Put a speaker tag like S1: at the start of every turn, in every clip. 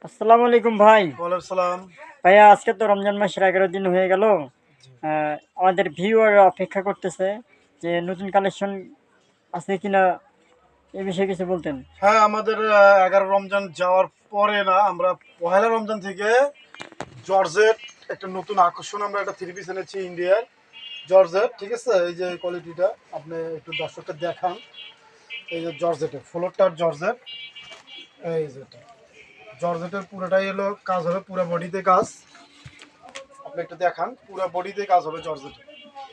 S1: আসসালামু আলাইকুম ভাই।
S2: ওয়ালাইকুম সালাম।
S1: ভাইয়া আজকে তো রমজান মাসের ১১ দিন হয়ে গেল।
S2: জি।
S1: আমাদের ভিউয়াররা অপেক্ষা করতেছে যে নতুন কালেকশন আছে কিনা এ বিষয়ে কিছু বলতেন।
S2: হ্যাঁ, আমাদের ১১ রমজান যাওয়ার পরে না আমরা পহেলা রমজান থেকে জর্জেট একটা নতুন আকর্ষণ আমরা একটা থ্রি পিস এনেছি ইন্ডিয়ার জর্জেট, ঠিক আছে? এই যে কোয়ালিটিটা আপনি একটু দর্শককে দেখান। এই যে জর্জেটের ফ্লোরটার জর্জেট, এই যেটা জর্জেটের পুরোটাই হলো কাজ হবে, পুরো বডিতে কাজ। আপনি একটু দেখান, পুরো বডিতে কাজ হবে জর্জেটের,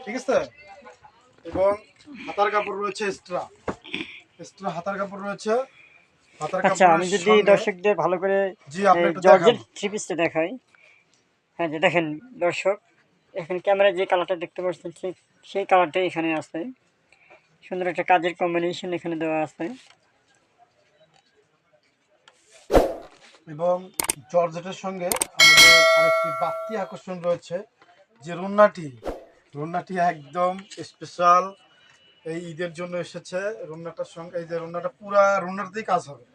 S2: ঠিক আছে? এবং হাতার কাপড় রয়েছে এক্সট্রা এক্সট্রা হাতার কাপড় রয়েছে। হাতার
S1: আচ্ছা,
S2: কাপড়ের
S1: আমি যদি
S2: সঙ্গে
S1: দর্শকদের ভালো করে
S2: জি আপনি একটু দেখান।
S1: জর্জেট থ্রি পিসটা দেখাই। হ্যাঁ, যে দেখেন দর্শক, এখানে ক্যামেরায় যে কালারটা দেখতে পাচ্ছেন সেই কালারটাই এখানে আছে। সুন্দর একটা কাজের কম্বিনেশন এখানে দেওয়া আছে।
S2: এবং জর্জেটের সঙ্গে আমাদের আরেকটি বাড়তি আকর্ষণ রয়েছে, যে রুন্নাটি একদম স্পেশাল এই ঈদের জন্য এসেছে। রুন্নাটার সঙ্গে এই যে রুন্নাটা পুরা রুন্নাটাতেই কাজ হবে,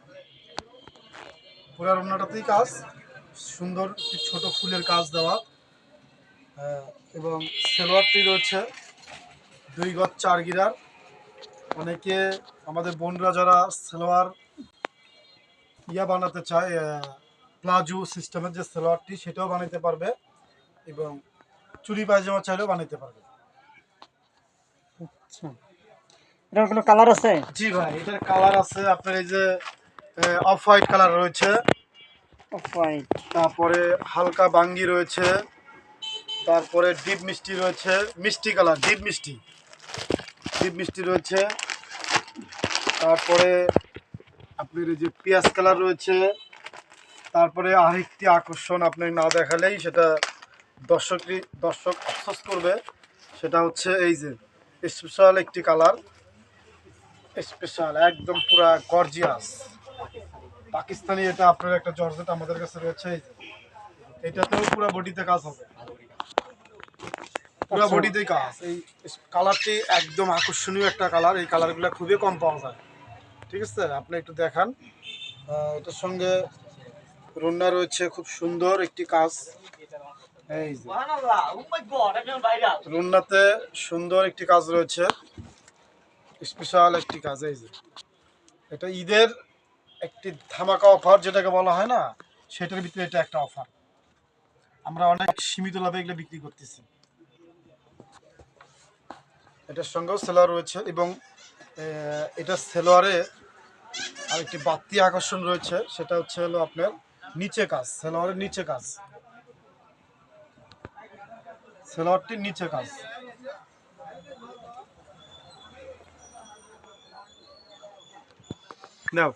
S2: পুরা রুন্নাটাতেই কাজ, সুন্দর একটি ছোট ফুলের কাজ দেওয়া। আহ, এবং সেলোয়ারটি রয়েছে 2 গজ 4 গিরার। অনেকে আমাদের বোনরা যারা সেলোয়ার বানাতে চায়, প্লাজো সিস্টেমের যে সালোয়ারটি সেটাও বানাতে পারবে, এবং চুড়ি পায়জামা চাইলেও বানাতে পারবে।
S1: আচ্ছা, এটার কোনো কালার আছে?
S2: জি ভাই, এটার কালার আছে আপনার এই যে অফ হোয়াইট কালার রয়েছে,
S1: অফ হোয়াইট।
S2: তারপরে হালকা বাঙ্গি রয়েছে, তারপরে ডিপ মিষ্টি রয়েছে, মিষ্টি কালার ডিপ মিষ্টি রয়েছে, তারপরে আপনার এই যে পেঁয়াজ কালার রয়েছে। তারপরে আরেকটি আকর্ষণ আপনি না দেখালেই সেটা দর্শক আফসোস করবে, সেটা হচ্ছে এই যে স্পেশাল একটি কালার, স্পেশাল একদম পুরা গর্জিয়াস পাকিস্তানি। এটা আপনার একটা জর্জেট আমাদের কাছে রয়েছে, এই যে এটাতেও পুরা বডিতে কাজ হবে, পুরা
S1: আচ্ছা,
S2: বডিতেই কাজ। এই কালারটি একদম আকর্ষণীয় একটা কালার, এই কালারগুলো খুবই কম পাওয়া যায়, ঠিক আছে? আপনি একটু দেখান। এটার সঙ্গে রুন্না রয়েছে, খুব সুন্দর একটি কাজ। এই যে রুন্নাতে সুন্দর একটি কাজ রয়েছে, স্পেশাল একটি কাজ। এই যে এটা ঈদের একটি ধামাকা অফার যেটাকে বলা হয় না, সেটার ভিতরে এটা একটা অফার। আমরা অনেক সীমিত লাভে এগুলো বিক্রি করতেছি। এটার সঙ্গেও সেলোয়ার রয়েছে, এবং এটা সেলোয়ারে আরেকটি বাড়তি আকর্ষণ রয়েছে, সেটা হচ্ছে হলো আপনার নিচে কাজ, সেলোয়ারের নিচে কাজ, সেলোয়ারটির নিচে কাজ। নাও।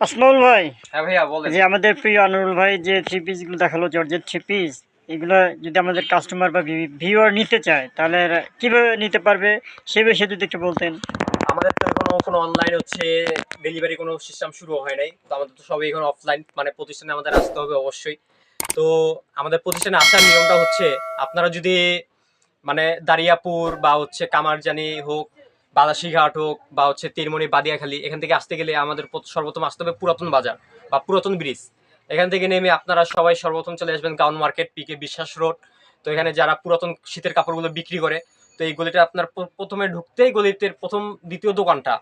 S1: আসমাউল ভাই,
S3: হ্যাঁ ভাইয়া বলেন।
S1: যে আমাদের প্রিয় আনুরুল ভাই যে থ্রি পিসগুলো দেখালো জর্জেট থ্রি পিস, এগুলো যদি আমাদের কাস্টমার বা ভিউয়ার নিতে চায় তাহলে এরা কিভাবে নিতে পারবে সে বিষয়ে যদি একটু বলতেন।
S3: আমাদের তো এখনো কোনো অনলাইন হচ্ছে ডেলিভারি কোনো সিস্টেম শুরু হয় নাই, তো আমাদের তো সবই এখন অফলাইন, মানে প্রতিষ্ঠানে আমাদের আসতে হবে অবশ্যই। তো আমাদের প্রতিষ্ঠানে আসার নিয়মটা হচ্ছে, আপনারা যদি মানে দারিয়াপুর বা হচ্ছে কামারজানি হোক, বাদাসীঘাট হোক, বা হচ্ছে তিরমণি বাদিয়াখালী, এখান থেকে আসতে গেলে আমাদের সর্বপ্রথম আসতে হবে পুরাতন বাজার বা পুরাতন ব্রিজ। এখান থেকে নেমে আপনারা সবাই সর্বপ্রথম চলে আসবেন গাউন মার্কেট, পিকে বিশ্বাস রোড। তো এখানে যারা পুরাতন শীতের কাপড়গুলো বিক্রি করে, তো এই গলিটা আপনার প্রথমে ঢুকতেই গলিতে প্রথম দ্বিতীয় দোকানটা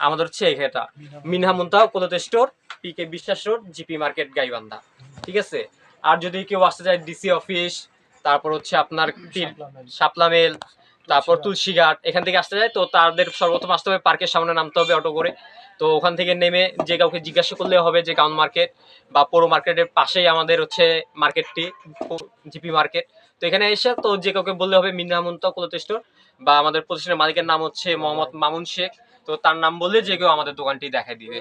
S3: আমাদের হচ্ছে এটা মিনহা মুনতাহা ক্লথ স্টোর, পিকে বিশ্বাস রোড, জিপি মার্কেট, গাইবান্ধা, ঠিক আছে? আর যদি কেউ আসতে চায় ডিসি অফিস, তারপর হচ্ছে আপনার শাপলা মেল, তারপর তুলসীঘাট, এখান থেকে আসতে যায়, তো তাদের সর্বপ্রথম আসতে হবে পার্কের সামনে, নামতে হবে অটো করে। তো ওখান থেকে নেমে যে কাউকে জিজ্ঞাসা করলে হবে যে গাউন মার্কেট বা পৌর মার্কেটের পাশেই আমাদের হচ্ছে মার্কেটটি, জিপি মার্কেট। তো এখানে এসে তো যে কাউকে বললে হবে মিনা মুনতাহা ক্লথ স্টোর, বা আমাদের প্রতিষ্ঠানের মালিকের নাম হচ্ছে মোহাম্মদ মামুন শেখ। তো তার নাম বললে যে কেউ আমাদের দোকানটি দেখাই দিবে।